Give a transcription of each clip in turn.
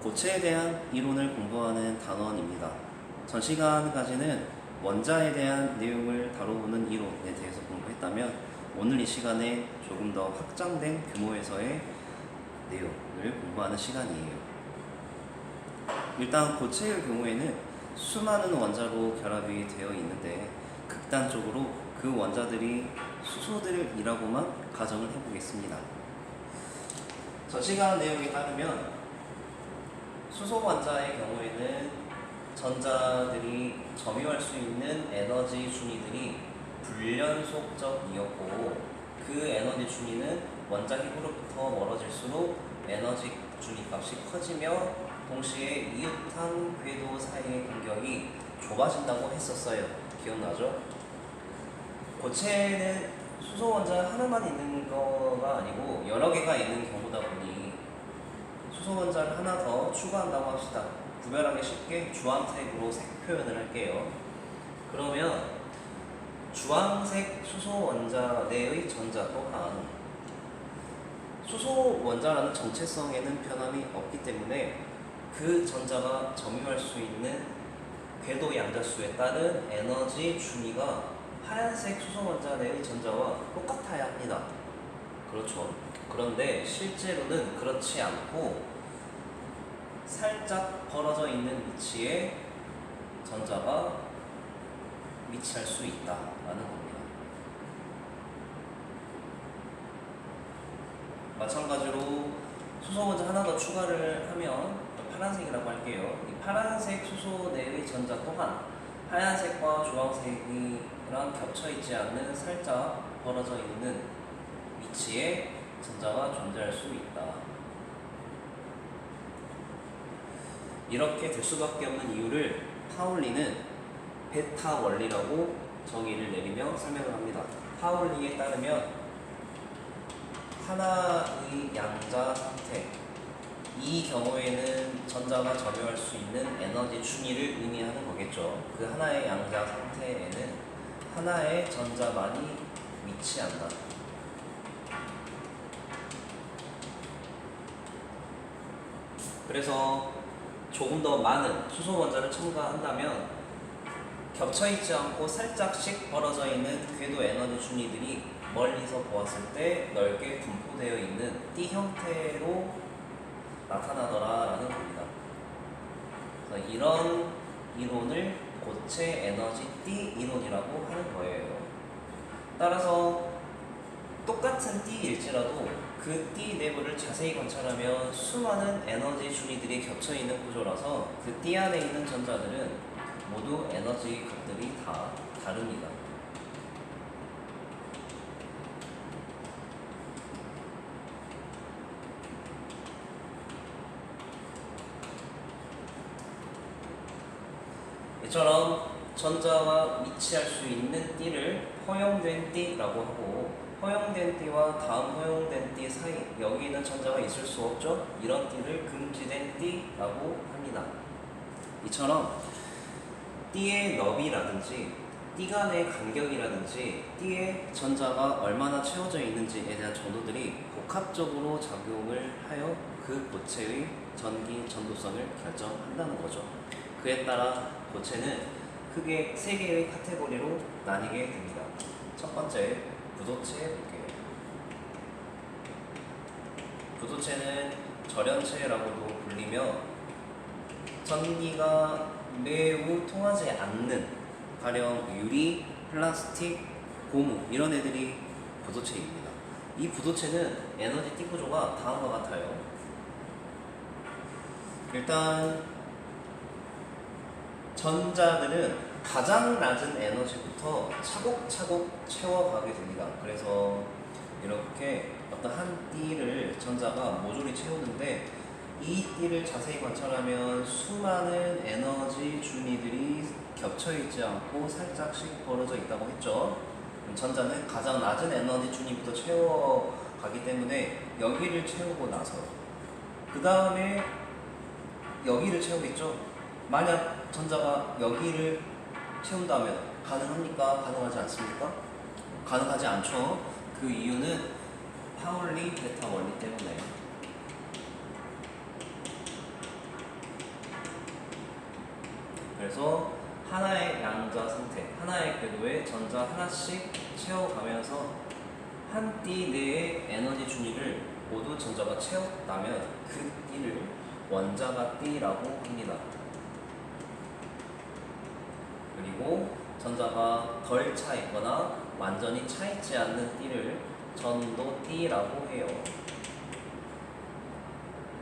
고체에 대한 이론을 공부하는 단원입니다. 전 시간까지는 원자에 대한 내용을 다뤄보는 이론에 대해서 공부했다면 오늘 이 시간에 조금 더 확장된 규모에서의 내용을 공부하는 시간이에요. 일단 고체의 경우에는 수많은 원자로 결합이 되어 있는데 극단적으로 그 원자들이 수소들이라고만 가정을 해보겠습니다. 전 시간 내용에 따르면 수소 원자의 경우에는 전자들이 점유할 수 있는 에너지 준위들이 불연속적이었고 그 에너지 준위는 원자 핵으로부터 멀어질수록 에너지 준위 값이 커지며 동시에 이웃한 궤도 사이의 간격이 좁아진다고 했었어요. 기억나죠? 고체는 수소 원자 하나만 있는 거가 아니고 여러 개가 있는 경우다 보니 수소 원자를 하나 더 추가한다고 합시다. 구별하기 쉽게 주황색으로 색 표현을 할게요. 그러면 주황색 수소 원자 내의 전자 또한 수소 원자라는 정체성에는 변함이 없기 때문에 그 전자가 점유할 수 있는 궤도 양자수에 따른 에너지 준위가 하얀색 수소 원자 내의 전자와 똑같아야 합니다. 그렇죠. 그런데 실제로는 그렇지 않고 살짝 벌어져 있는 위치에 전자가 위치할 수 있다라는 겁니다. 마찬가지로 수소 원자 하나 더 추가를 하면 파란색이라고 할게요. 이 파란색 수소 내의 전자 또한 하얀색과 주황색이랑 겹쳐있지 않는 살짝 벌어져 있는 위치에 전자가 존재할 수 있다. 이렇게 될 수밖에 없는 이유를 파울리는 베타 원리라고 정의를 내리며 설명을 합니다. 파울리에 따르면 하나의 양자 상태, 이 경우에는 전자가 점유할 수 있는 에너지 준위를 의미하는 거겠죠. 그 하나의 양자 상태에는 하나의 전자만이 위치한다. 그래서 조금 더 많은 수소 원자를 첨가한다면 겹쳐있지 않고 살짝씩 벌어져 있는 궤도 에너지 준위들이 멀리서 보았을 때 넓게 분포되어 있는 띠 형태로 나타나더라라는 겁니다. 그래서 이런 이론을 고체 에너지 띠 이론이라고 하는 거예요. 따라서 똑같은 띠일지라도 그 띠 내부를 자세히 관찰하면 수많은 에너지 준위들이 겹쳐있는 구조라서 그 띠 안에 있는 전자들은 모두 에너지 값들이 다 다릅니다. 이처럼 전자와 위치할 수 있는 띠를 허용된 띠라고 하고 허용된 띠와 다음 허용된 띠 사이 여기 있는 전자가 있을 수 없죠? 이런 띠를 금지된 띠라고 합니다. 이처럼 띠의 너비라든지 띠 간의 간격이라든지 띠에 전자가 얼마나 채워져 있는지에 대한 정도들이 복합적으로 작용을 하여 그 고체의 전기 전도성을 결정한다는 거죠. 그에 따라 고체는 크게 세 개의 카테고리로 나뉘게 됩니다. 첫 번째, 부도체 볼게요. 부도체는 절연체라고도 불리며 전기가 매우 통하지 않는 가령 유리, 플라스틱, 고무 이런 애들이 부도체입니다. 이 부도체는 에너지 띠 구조가 다음과 같아요. 일단 전자들은 가장 낮은 에너지부터 차곡차곡 채워가게 됩니다. 그래서 이렇게 어떤 한 띠를 전자가 모조리 채우는데 이 띠를 자세히 관찰하면 수많은 에너지 준위들이 겹쳐있지 않고 살짝씩 벌어져 있다고 했죠. 전자는 가장 낮은 에너지 준위부터 채워가기 때문에 여기를 채우고 나서 그 다음에 여기를 채우겠죠. 만약 전자가 여기를 채운다면 가능합니까? 가능하지 않습니까? 가능하지 않죠. 그 이유는 파울리 베타 원리 때문에 그래서 하나의 양자 상태, 하나의 궤도에 전자 하나씩 채워가면서 한 띠 내의 에너지 준위를 모두 전자가 채웠다면 그 띠를 원자가 띠라고 합니다. 그리고 전자가 덜 차 있거나 완전히 차 있지 않는 띠를 전도띠라고 해요.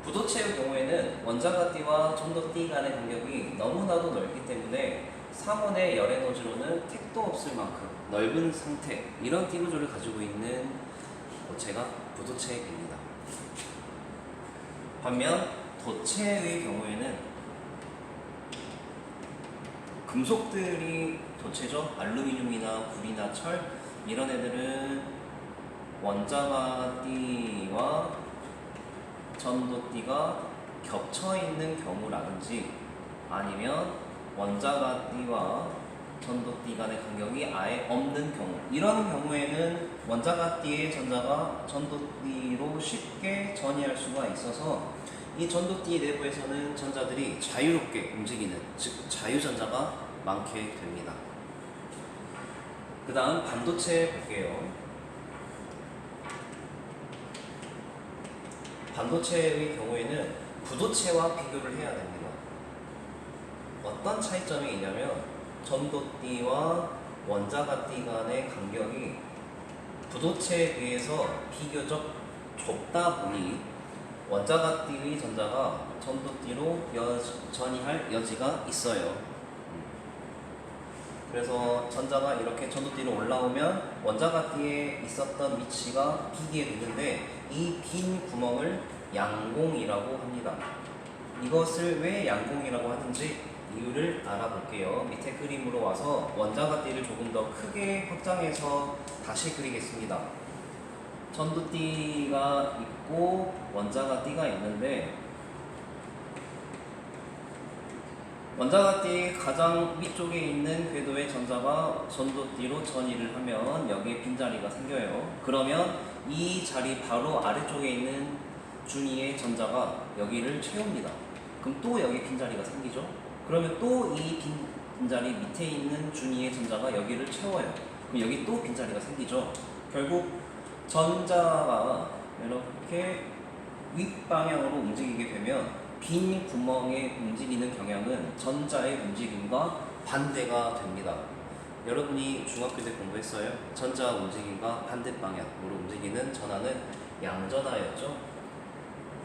부도체의 경우에는 원자가 띠와 전도띠 간의 간격이 너무나도 넓기 때문에 상온의 열 에너지로는 택도 없을 만큼 넓은 상태, 이런 띠 구조를 가지고 있는 도체가 부도체입니다. 반면 도체의 경우에는 금속들이 도체죠. 알루미늄이나 구리나 철, 이런 애들은 원자가 띠와 전도띠가 겹쳐 있는 경우라든지 아니면 원자가 띠와 전도띠 간의 간격이 아예 없는 경우, 이런 경우에는 원자가 띠의 전자가 전도띠로 쉽게 전이할 수가 있어서 이 전도띠 내부에서는 전자들이 자유롭게 움직이는, 즉 자유전자가 많게 됩니다. 그 다음 반도체 볼게요. 반도체의 경우에는 부도체와 비교를 해야 됩니다. 어떤 차이점이 있냐면 전도띠와 원자가띠 간의 간격이 부도체에 비해서 비교적 좁다 보니 원자가띠의 전자가 전도띠로 전이할 여지가 있어요. 그래서 전자가 이렇게 전도띠로 올라오면 원자가띠에 있었던 위치가 비게 되는데 이 빈 구멍을 양공이라고 합니다. 이것을 왜 양공이라고 하는지 이유를 알아볼게요. 밑에 그림으로 와서 원자가띠를 조금 더 크게 확장해서 다시 그리겠습니다. 전도띠가 있고 원자가띠가 있는데 원자가띠 가장 위쪽에 있는 궤도의 전자가 전도띠로 전이를 하면 여기에 빈자리가 생겨요. 그러면 이 자리 바로 아래쪽에 있는 준위의 전자가 여기를 채웁니다. 그럼 또 여기 빈자리가 생기죠. 그러면 또 이 빈자리 밑에 있는 준위의 전자가 여기를 채워요. 그럼 여기 또 빈자리가 생기죠. 결국 전자가 이렇게 윗방향으로 움직이게 되면 빈 구멍에 움직이는 경향은 전자의 움직임과 반대가 됩니다. 여러분이 중학교 때 공부했어요? 전자 움직임과 반대 방향으로 움직이는 전하는 양전하였죠.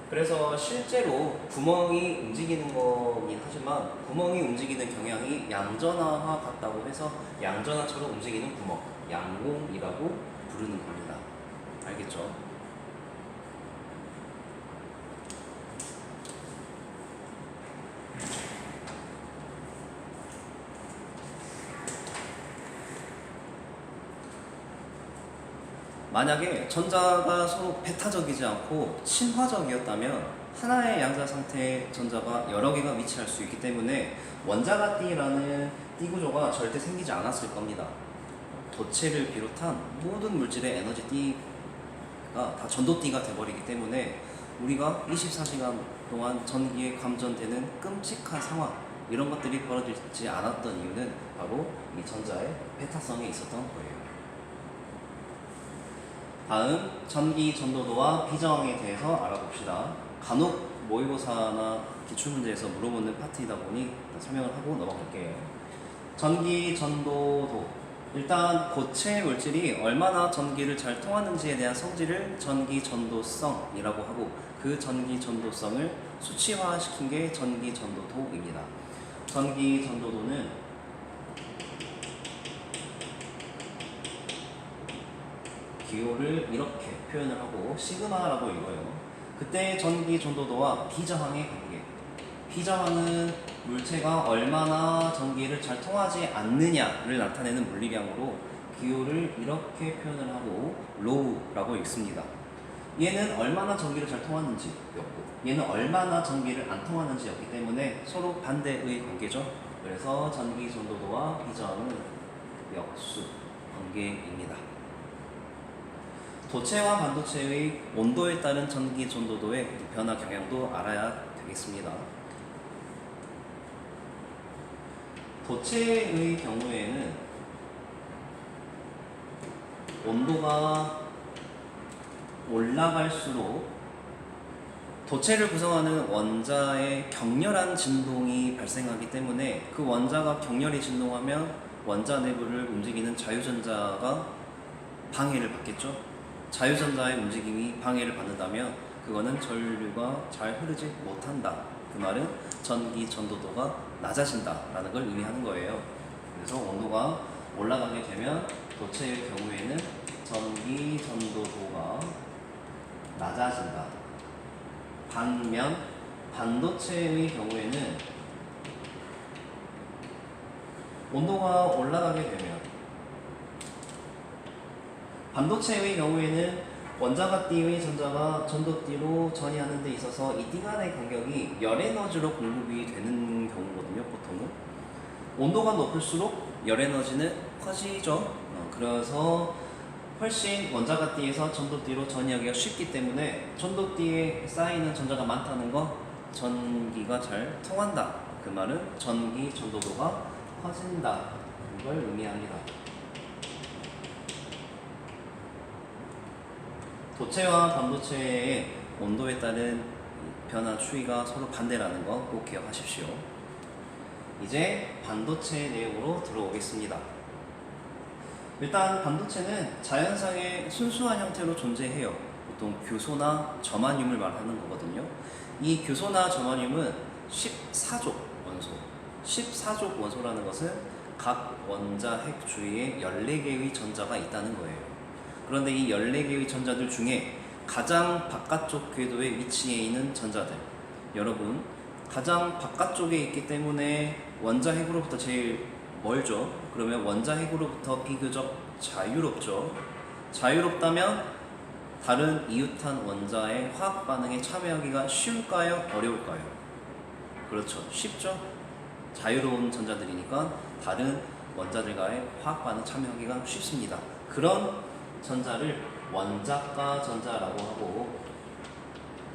그래서 실제로 구멍이 움직이는 거긴 하지만 구멍이 움직이는 경향이 양전하와 같다고 해서 양전하처럼 움직이는 구멍, 양공이라고 부르는 겁니다. 알겠죠? 만약에 전자가 서로 배타적이지 않고 친화적이었다면 하나의 양자 상태의 전자가 여러 개가 위치할 수 있기 때문에 원자가띠라는 띠 구조가 절대 생기지 않았을 겁니다. 도체를 비롯한 모든 물질의 에너지 띠가 다 전도띠가 돼버리기 때문에 우리가 24시간 동안 전기에 감전되는 끔찍한 상황, 이런 것들이 벌어지지 않았던 이유는 바로 이 전자의 배타성에 있었던 거예요. 다음 전기 전도도와 비저항에 대해서 알아봅시다. 간혹 모의고사나 기출문제에서 물어보는 파트이다 보니 설명을 하고 넘어갈게요. 전기 전도도, 일단 고체 물질이 얼마나 전기를 잘 통하는지에 대한 성질을 전기 전도성이라고 하고 그 전기 전도성을 수치화시킨 게 전기 전도도입니다. 전기 전도도는 기호를 이렇게 표현을 하고 시그마라고 읽어요. 그때 전기 전도도와 비저항의 관계. 비저항은 물체가 얼마나 전기를 잘 통하지 않느냐를 나타내는 물리량으로 기호를 이렇게 표현을 하고 로우라고 읽습니다. 얘는 얼마나 전기를 잘 통하는지였고 얘는 얼마나 전기를 안 통하는지였기 때문에 서로 반대의 관계죠. 그래서 전기 전도도와 비저항은 역수 관계입니다. 도체와 반도체의 온도에 따른 전기 전도도의 변화 경향도 알아야 되겠습니다. 도체의 경우에는 온도가 올라갈수록 도체를 구성하는 원자에 격렬한 진동이 발생하기 때문에 그 원자가 격렬히 진동하면 원자 내부를 움직이는 자유전자가 방해를 받겠죠. 자유전자의 움직임이 방해를 받는다면 그거는 전류가 잘 흐르지 못한다. 그 말은 전기 전도도가 낮아진다라는 걸 의미하는 거예요. 그래서 온도가 올라가게 되면 도체의 경우에는 전기 전도도가 낮아진다. 반면 반도체의 경우에는 온도가 올라가게 되면 반도체의 경우에는 원자가 띠의 전자가 전도띠로 전이하는 데 있어서 이 띠 간의 간격이 열에너지로 공급이 되는 경우거든요. 보통은 온도가 높을수록 열에너지는 커지죠. 그래서 훨씬 원자가 띠에서 전도띠로 전이하기가 쉽기 때문에 전도띠에 쌓이는 전자가 많다는 거 전기가 잘 통한다. 그 말은 전기 전도도가 커진다. 이걸 의미합니다. 도체와 반도체의 온도에 따른 변화 추이가 서로 반대라는 거 꼭 기억하십시오. 이제 반도체 내용으로 들어오겠습니다. 일단 반도체는 자연상의 순수한 형태로 존재해요. 보통 규소나 저마늄을 말하는 거거든요. 이 규소나 저마늄은 14족 원소. 14족 원소라는 것은 각 원자 핵 주위에 14개의 전자가 있다는 거예요. 그런데 이 14개의 전자들 중에 가장 바깥쪽 궤도에 위치해 있는 전자들, 여러분 가장 바깥쪽에 있기 때문에 원자 핵으로부터 제일 멀죠. 그러면 원자 핵으로부터 비교적 자유롭죠. 자유롭다면 다른 이웃한 원자의 화학 반응에 참여하기가 쉬울까요? 어려울까요? 그렇죠. 쉽죠. 자유로운 전자들이니까 다른 원자들과의 화학 반응 참여하기가 쉽습니다. 그런 전자를 원자가 전자라고 하고,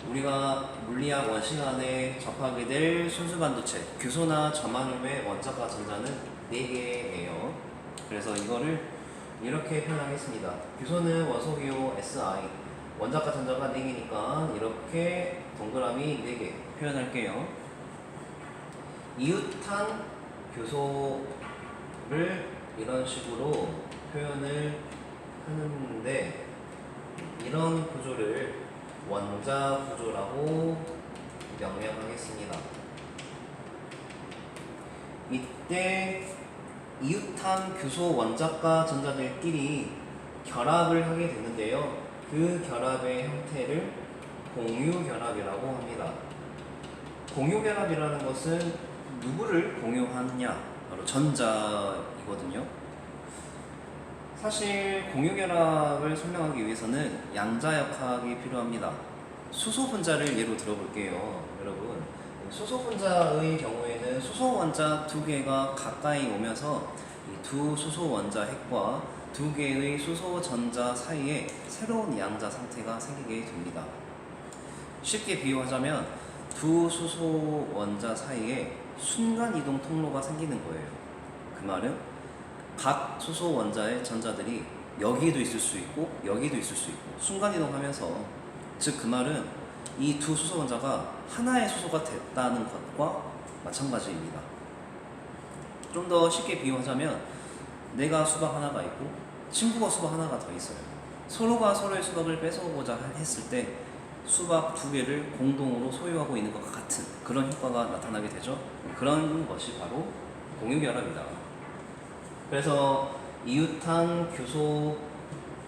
우리가 물리학 원시간에 접하게 될 순수 반도체, 규소나 저마늄의 원자가 전자는 4개예요. 그래서 이거를 이렇게 표현하겠습니다. 규소는 원소기호 Si, 원자가 전자가 4개니까 이렇게 동그라미 4개 표현할게요. 이웃한 규소를 이런 식으로 표현을 하는데, 이런 구조를 원자 구조라고 명명하겠습니다. 이때 이웃한 규소 원자가 전자들끼리 결합을 하게 되는데요. 그 결합의 형태를 공유결합이라고 합니다. 공유결합이라는 것은 누구를 공유하느냐? 바로 전자이거든요. 사실 공유결합을 설명하기 위해서는 양자역학이 필요합니다. 수소분자를 예로 들어볼게요. 여러분, 수소분자의 경우에는 수소원자 2개가 가까이 오면서 이 두 수소원자 핵과 2개의 수소전자 사이에 새로운 양자 상태가 생기게 됩니다. 쉽게 비유하자면 두 수소원자 사이에 순간이동 통로가 생기는 거예요. 그 말은 각 수소 원자의 전자들이 여기도 있을 수 있고 여기도 있을 수 있고 순간이동하면서, 즉 그 말은 이 두 수소 원자가 하나의 수소가 됐다는 것과 마찬가지입니다. 좀 더 쉽게 비유하자면 내가 수박 하나가 있고 친구가 수박 하나가 더 있어요. 서로가 서로의 수박을 뺏어오고자 했을 때 수박 2개를 공동으로 소유하고 있는 것과 같은 그런 효과가 나타나게 되죠. 그런 것이 바로 공유결합이다. 그래서 이웃한 규소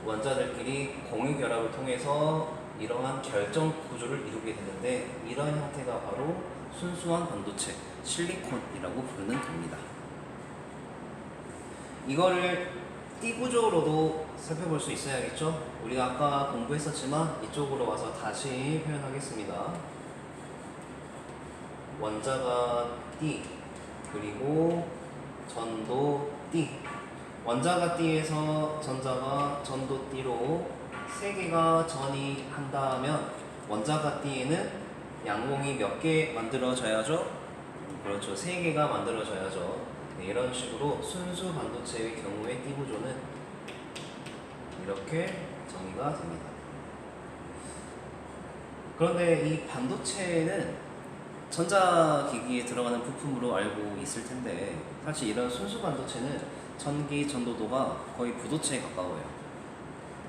원자들끼리 공유결합을 통해서 이러한 결정 구조를 이루게 되는데, 이런 형태가 바로 순수한 반도체, 실리콘이라고 부르는 겁니다. 이거를 띠 구조로도 살펴볼 수 있어야겠죠? 우리가 아까 공부했었지만 이쪽으로 와서 다시 표현하겠습니다. 원자가 띠, 그리고 전도 띠. 원자가 띠에서 전자가 전도 띠로 3개가 전이 한다면 원자가 띠에는 양봉이 몇 개 만들어져야죠? 그렇죠. 3개가 만들어져야죠. 네, 이런 식으로 순수 반도체의 경우의 띠 구조는 이렇게 정의가 됩니다. 그런데 이 반도체는 전자기기에 들어가는 부품으로 알고 있을 텐데 사실 이런 순수 반도체는 전기 전도도가 거의 부도체에 가까워요.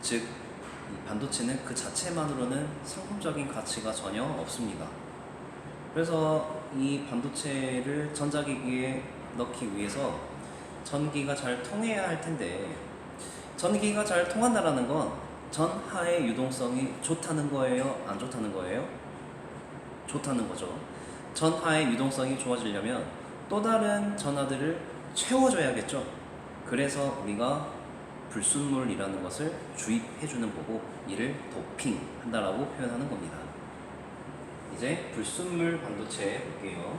즉, 이 반도체는 그 자체만으로는 상품적인 가치가 전혀 없습니다. 그래서 이 반도체를 전자기기에 넣기 위해서 전기가 잘 통해야 할 텐데 전기가 잘 통한다라는 건 전하의 유동성이 좋다는 거예요? 안 좋다는 거예요? 좋다는 거죠. 전하의 유동성이 좋아지려면 또 다른 전하들을 채워줘야겠죠. 그래서 우리가 불순물이라는 것을 주입해주는 거고 이를 도핑 한다라고 표현하는 겁니다. 이제 불순물 반도체 볼게요.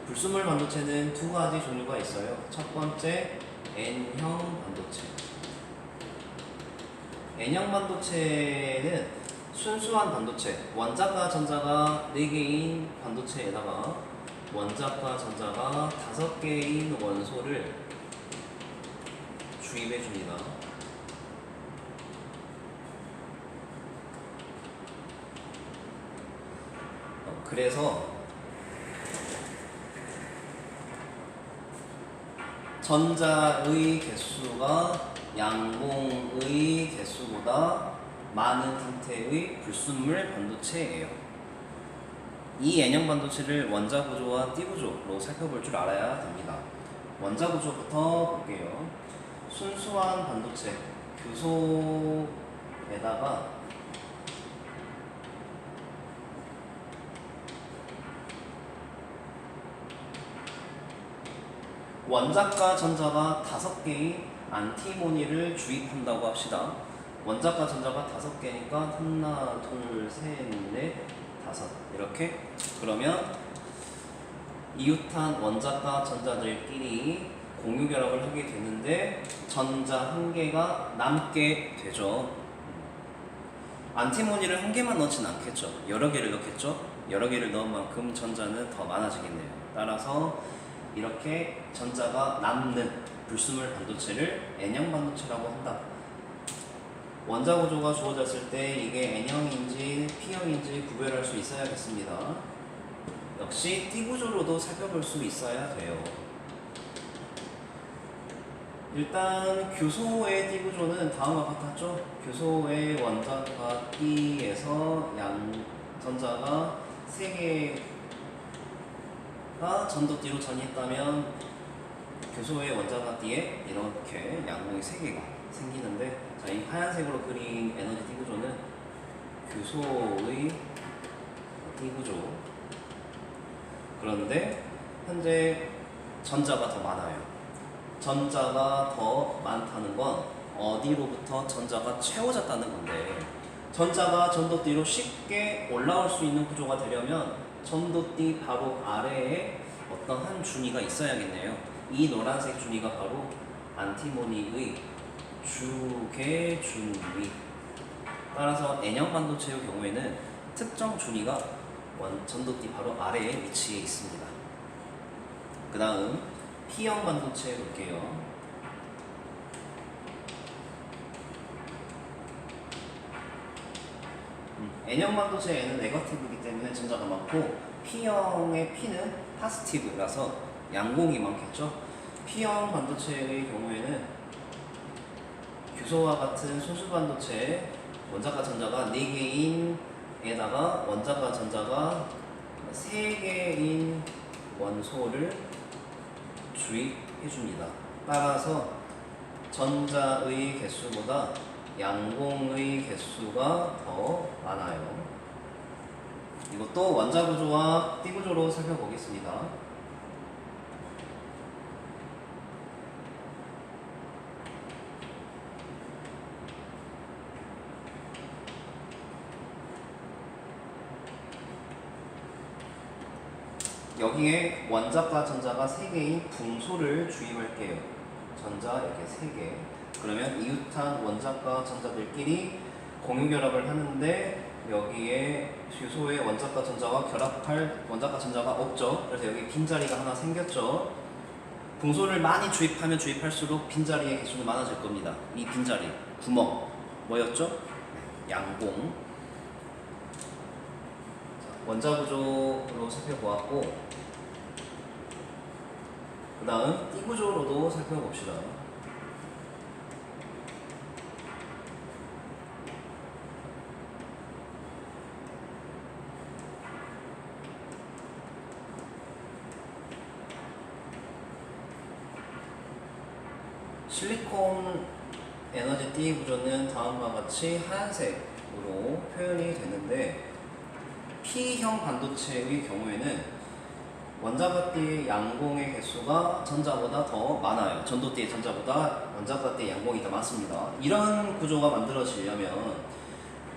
불순물 반도체는 두 가지 종류가 있어요. 첫 번째 N형 반도체. N형 반도체는 순수한 반도체, 원자과 전자가 4개인 반도체에다가 원자과 전자가 5개인 원소를 주입해 줍니다. 그래서 전자의 개수가 양봉의 개수보다 많은 형태의 불순물 반도체예요. 이 N형 반도체를 원자 구조와 띠 구조로 살펴볼 줄 알아야 됩니다. 원자 구조부터 볼게요. 순수한 반도체, 교소에다가 원자과 전자가 5개의 안티모니를 주입한다고 합시다. 원자과 전자가 5개니까 하나, 둘, 셋, 넷, 5 이렇게. 그러면 이웃한 원자과 전자들끼리 공유 결합을 하게 되는데 전자 1개가 남게 되죠. 안티모니를 1개만 넣진 않겠죠. 여러 개를 넣겠죠. 여러 개를 넣은 만큼 전자는 더 많아지겠네요. 따라서 이렇게 전자가 남는 불순물 반도체를 N형 반도체라고 한다. 원자 구조가 주어졌을 때 이게 N형인지 P형인지 구별할 수 있어야겠습니다. 역시 T 구조로도 살펴볼 수 있어야 돼요. 일단 교소의 T 구조는 다음과 같았죠. 교소의 원자과 T에서 양 전자가 3개가 전도띠로 전이했다면 교소의 원자과 T에 이렇게 양봉이 3개가 생기는데, 자, 이 하얀색으로 그린 에너지 T 구조는 교소의 T 구조. 그런데 현재 전자가 더 많아요. 전자가 더 많다는 건 어디로부터 전자가 채워졌다는 건데, 전자가 전도띠로 쉽게 올라올 수 있는 구조가 되려면 전도띠 바로 아래에 어떤 한 준위가 있어야겠네요. 이 노란색 준위가 바로 안티모니의 주계 준위. 따라서 N형 반도체의 경우에는 특정 준위가 전도띠 바로 아래에 위치해 있습니다. 그 다음 P형 반도체 볼게요. N형 반도체에는 네거티브이기 때문에 전자가 많고, P형의 P는 파스티브라서 양공이 많겠죠. P형 반도체의 경우에는 규소와 같은 순수 반도체 원자과 전자가 4개인 에다가 원자과 전자가 3개인 원소를 주입해줍니다. 따라서 전자의 개수보다 양공의 개수가 더 많아요. 이것도 원자 구조와 띠 구조로 살펴보겠습니다. 여기에 원자과 전자가 3개인 붕소를 주입할게요. 전자 이렇게 3개. 그러면 이웃한 원자과 전자들끼리 공유 결합을 하는데 여기에 규소의 원자과 전자와 결합할 원자과 전자가 없죠. 그래서 여기 빈자리가 하나 생겼죠. 궁소를 많이 주입하면 주입할수록 빈자리의 개수는 많아질 겁니다. 이 빈자리, 구멍, 뭐였죠? 양봉. 원자 구조로 살펴보았고, 그 다음 띠 구조로도 살펴봅시다. 실리콘 에너지 띠 구조는 다음과 같이 하얀색으로 표현이 되는데, P형 반도체의 경우에는 원자가띠의 양봉의 개수가 전자보다 더 많아요. 전도띠의 전자보다 원자가띠의 양봉이 더 많습니다. 이런 구조가 만들어지려면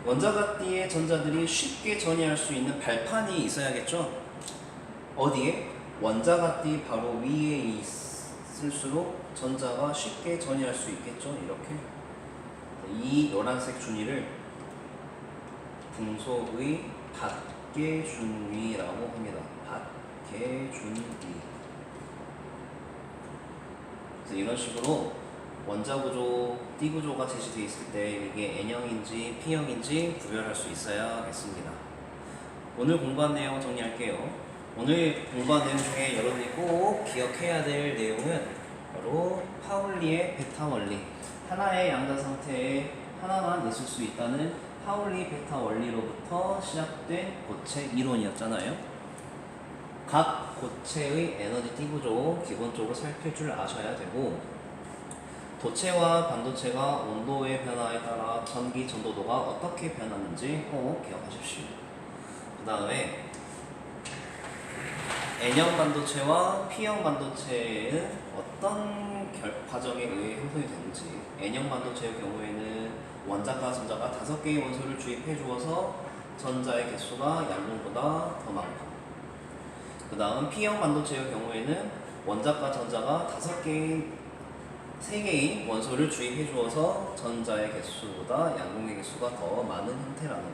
원자가띠의 전자들이 쉽게 전이할 수 있는 발판이 있어야겠죠? 어디에? 원자가띠 바로 위에 있을수록 전자가 쉽게 전이할 수 있겠죠? 이렇게. 이 노란색 준위를 궁소의 밖계준위라고 합니다. 밖계준위. 그래서 이런 식으로 원자 구조, 띠 구조가 제시되어 있을 때 이게 N형인지 P형인지 구별할 수 있어야겠습니다. 오늘 공부한 내용 정리할게요. 오늘 공부한 내용 중에 여러분이 꼭 기억해야 될 내용은 바로 파울리의 베타 원리. 하나의 양자 상태에 하나만 있을 수 있다는 파울리 베타 원리로부터 시작된 고체 이론이었잖아요. 각 고체의 에너지 띠 구조 기본적으로 살필 줄 아셔야 되고, 도체와 반도체가 온도의 변화에 따라 전기 전도도가 어떻게 변하는지 꼭 기억하십시오. 그 다음에 N형 반도체와 P형 반도체는 어떤 과정에 의해 형성이 되는지. N형 반도체의 경우에는 원자과 전자가 5개의 원소를 주입해 주어서 전자의 개수가 양봉보다 더 많고, 그 다음 P형 반도체의 경우에는 원자과 전자가 3개의 원소를 주입해 주어서 전자의 개수보다 양봉의 개수가 더 많은 형태라는 것.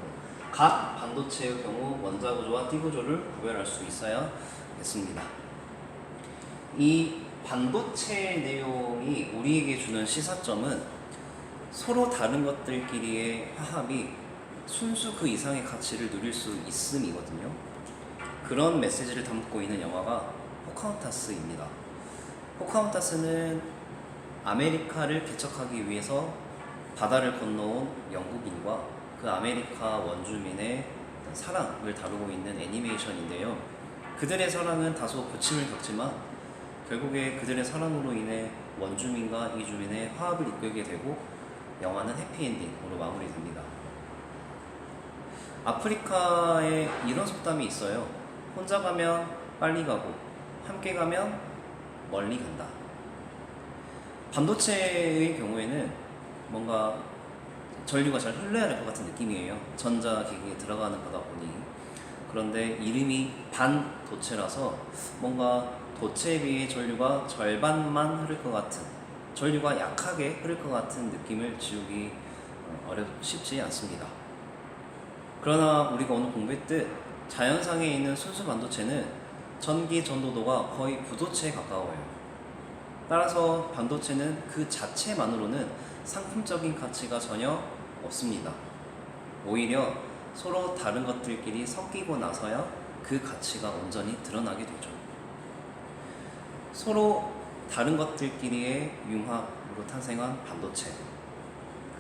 각 반도체의 경우 원자 구조와 띠 구조를 구별할 수 있어야겠습니다. 이 반도체 내용이 우리에게 주는 시사점은 서로 다른 것들끼리의 화합이 순수 그 이상의 가치를 누릴 수 있음이거든요. 그런 메시지를 담고 있는 영화가 포카혼타스입니다. 포카혼타스는 아메리카를 개척하기 위해서 바다를 건너온 영국인과 그 아메리카 원주민의 사랑을 다루고 있는 애니메이션인데요. 그들의 사랑은 다소 고침을 겪지만 결국에 그들의 사랑으로 인해 원주민과 이주민의 화합을 이끌게 되고 영화는 해피엔딩으로 마무리됩니다. 아프리카에 이런 속담이 있어요. 혼자 가면 빨리 가고 함께 가면 멀리 간다. 반도체의 경우에는 뭔가 전류가 잘 흘러야 할 것 같은 느낌이에요. 전자기기에 들어가는 거다 보니. 그런데 이름이 반도체라서 뭔가 도체에 비해 전류가 절반만 흐를 것 같은, 전류가 약하게 흐를 것 같은 느낌을 지우기 쉽지 않습니다. 그러나 우리가 오늘 공부했듯 자연상에 있는 순수 반도체는 전기 전도도가 거의 부도체에 가까워요. 따라서 반도체는 그 자체만으로는 상품적인 가치가 전혀 없습니다. 오히려 서로 다른 것들끼리 섞이고 나서야 그 가치가 온전히 드러나게 되죠. 서로 다른 것들끼리의 융합으로 탄생한 반도체,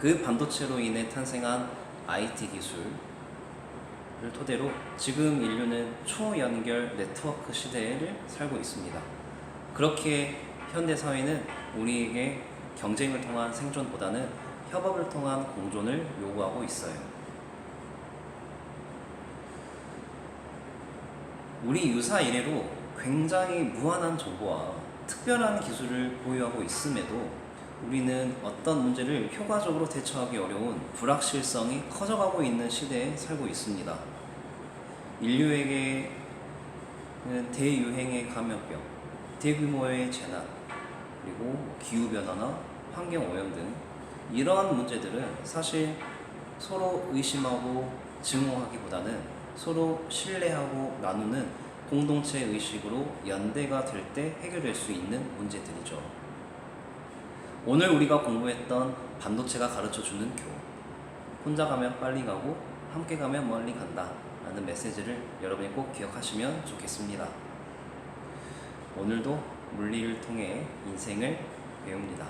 그 반도체로 인해 탄생한 IT 기술을 토대로 지금 인류는 초연결 네트워크 시대를 살고 있습니다. 그렇게 현대사회는 우리에게 경쟁을 통한 생존보다는 협업을 통한 공존을 요구하고 있어요. 우리 유사 이래로 굉장히 무한한 정보와 특별한 기술을 보유하고 있음에도 우리는 어떤 문제를 효과적으로 대처하기 어려운 불확실성이 커져가고 있는 시대에 살고 있습니다. 인류에게는 대유행의 감염병, 대규모의 재난, 그리고 기후변화나 환경오염 등 이러한 문제들은 사실 서로 의심하고 증오하기보다는 서로 신뢰하고 나누는 공동체 의식으로 연대가 될 때 해결될 수 있는 문제들이죠. 오늘 우리가 공부했던 반도체가 가르쳐주는 교훈, 혼자 가면 빨리 가고 함께 가면 멀리 간다 라는 메시지를 여러분이 꼭 기억하시면 좋겠습니다. 오늘도 물리를 통해 인생을 배웁니다.